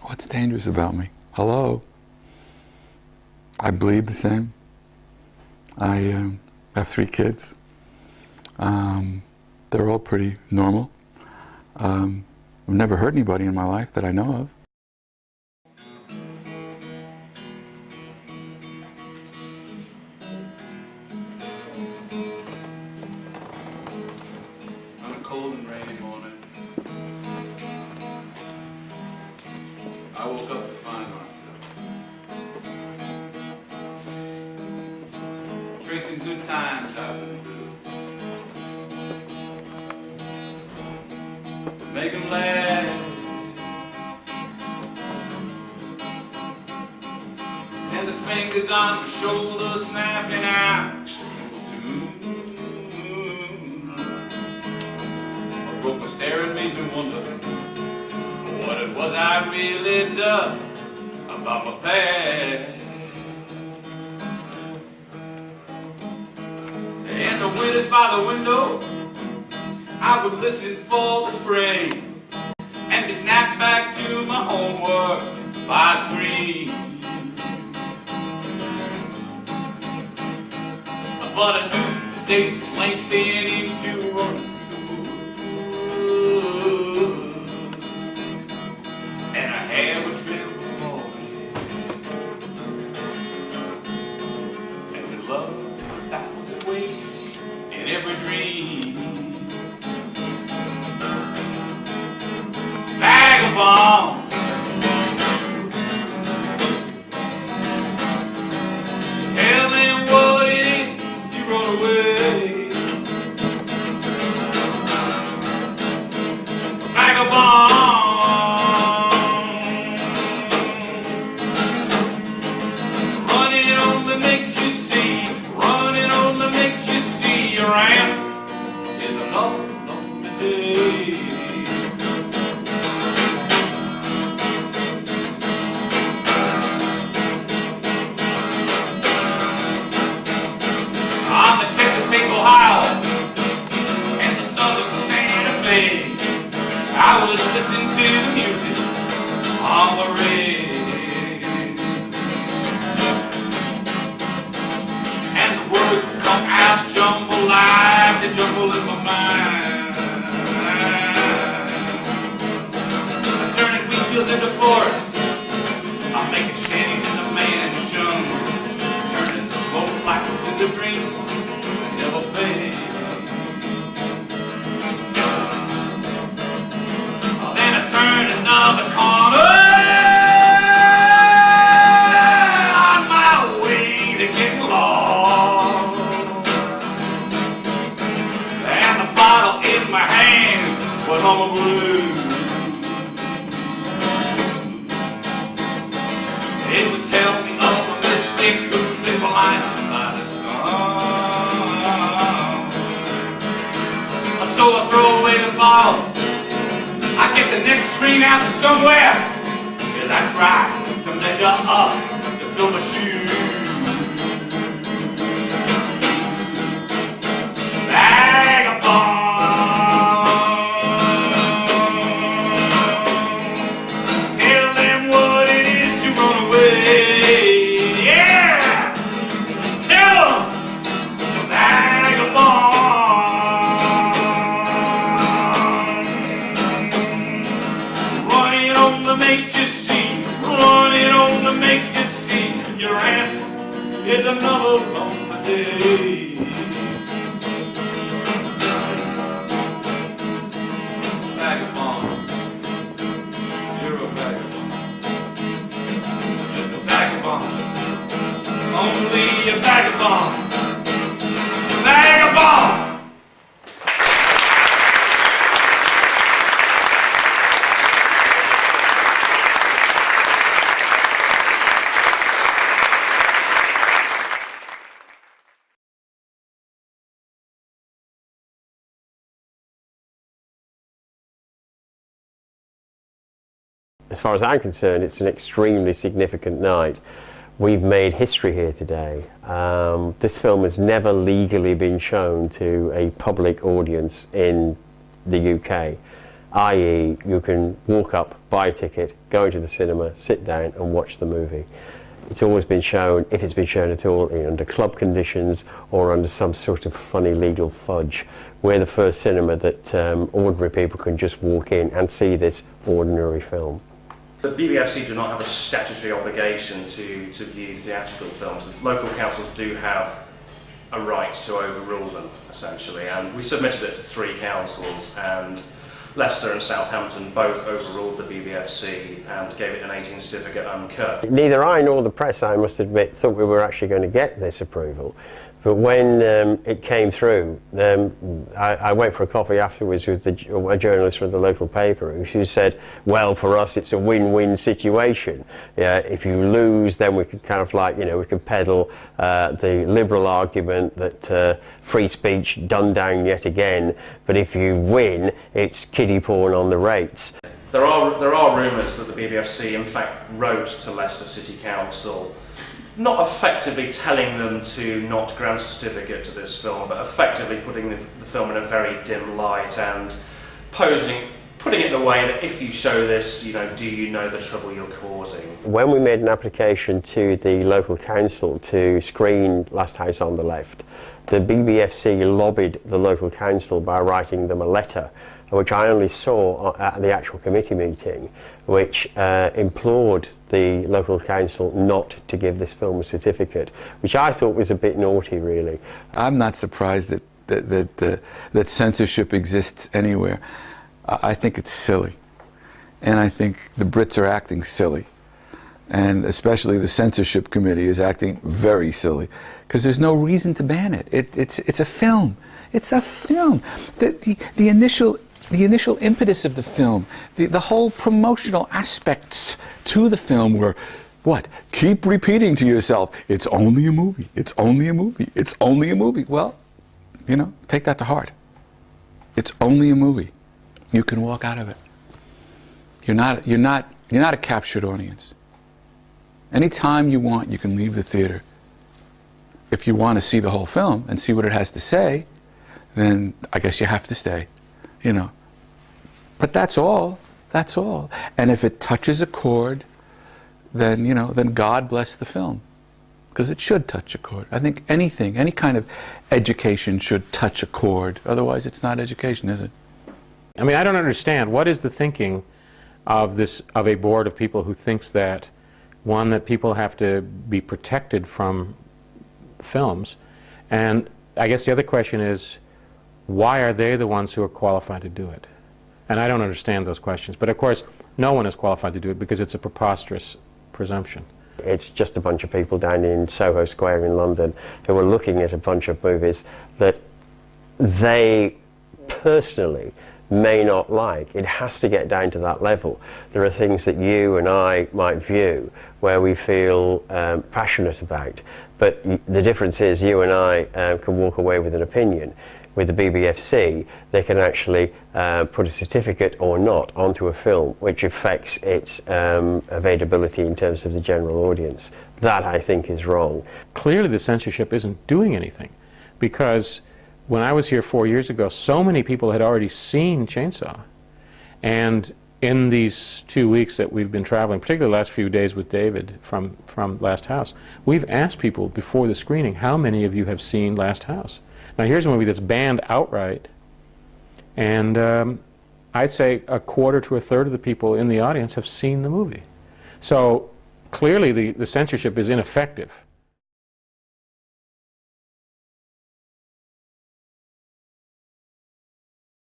What's dangerous about me? Hello? I bleed the same. I have 3 kids. They're all pretty normal. I've never hurt anybody in my life that I know of. On a cold and rainy morning, I woke up to find myself tracing good times I've been through. Make them laugh and the fingers on the shoulder snapping out a simple tune. A broken stare and made me wonder what it was I really done about my past. And the wind is by the window, I would listen for the spring and be snapped back to my homework by a screen. But I knew the days were lengthening into running through the woods, and I had a trail before me, and with love in 1,000 ways in every dream. Vagabond, tell them what it is to run away. Vagabond, running only makes you see, running only makes you see your answer is another lonely day. On the Chesapeake, Ohio, and the southern Santa Fe, I would listen to the music on the radio, and the words would come out jumble like the jumble in my mind. I'm turning wheels into forests, I'm making shanties in the mansion, turning smoke like into dreams. Never fade. Then I turn another corner on my way to get lost, and the bottle in my hand was on the blue. It would tell me of a mystic who'd been blinded by the sun. So I throw away the bottle, I get the next train out to somewhere, as I try to measure up to fill my shoes. Vagabond, tell them what it is to run away. Yeah, tell them, vagabond. Makes you see, running only makes you see, your answer is another lonely day. Vagabond, you're a vagabond, just a vagabond, only a vagabond, vagabond. As far as I'm concerned, it's an extremely significant night. We've made history here today. This film has never legally been shown to a public audience in the UK. i.e. you can walk up, buy a ticket, go into the cinema, sit down and watch the movie. It's always been shown, if it's been shown at all, under club conditions or under some sort of funny legal fudge. We're the first cinema that ordinary people can just walk in and see this ordinary film. The BBFC do not have a statutory obligation to view theatrical films. The local councils do have a right to overrule them, essentially, and we submitted it to 3 councils, and Leicester and Southampton both overruled the BBFC and gave it an 18 certificate uncut. Neither I nor the press, I must admit, thought we were actually going to get this approval. But when it came through, I went for a coffee afterwards with a journalist from the local paper who said, well, for us it's a win-win situation. Yeah, if you lose, then we can kind of like, we can peddle the liberal argument that free speech done down yet again, but if you win, it's kiddie porn on the rates. There are rumours that the BBFC in fact wrote to Leicester City Council, not effectively telling them to not grant a certificate to this film, but effectively putting the film in a very dim light and putting it in a way that if you show this, do you know the trouble you're causing? When we made an application to the local council to screen Last House on the Left, the BBFC lobbied the local council by writing them a letter, which I only saw at the actual committee meeting, which implored the local council not to give this film a certificate, which I thought was a bit naughty, really. I'm not surprised that censorship exists anywhere. I think it's silly, and I think the Brits are acting silly, and especially the censorship committee is acting very silly, because there's no reason to ban it. It's a film. It's a film. The initial impetus of the film, the whole promotional aspects to the film were, what? Keep repeating to yourself, it's only a movie, it's only a movie, it's only a movie. Well, take that to heart. It's only a movie. You can walk out of it. You're not a captured audience. Anytime you want, you can leave the theater. If you want to see the whole film and see what it has to say, then I guess you have to stay. But that's all. That's all. And if it touches a chord, then then God bless the film, because it should touch a chord. I think anything, any kind of education should touch a chord. Otherwise, it's not education, is it? I mean, I don't understand. What is the thinking of a board of people who thinks that, one, that people have to be protected from films, and I guess the other question is, why are they the ones who are qualified to do it? And I don't understand those questions. But of course, no one is qualified to do it because it's a preposterous presumption. It's just a bunch of people down in Soho Square in London who are looking at a bunch of movies that they personally may not like. It has to get down to that level. There are things that you and I might view where we feel passionate about, but the difference is you and I can walk away with an opinion. With the BBFC, they can actually put a certificate or not onto a film, which affects its availability in terms of the general audience. That, I think, is wrong. Clearly the censorship isn't doing anything, because when I was here 4 years ago, so many people had already seen Chainsaw. And in these 2 weeks that we've been traveling, particularly the last few days with David from Last House, we've asked people before the screening, how many of you have seen Last House? Now here's a movie that's banned outright, and I'd say a quarter to a third of the people in the audience have seen the movie. So clearly the censorship is ineffective.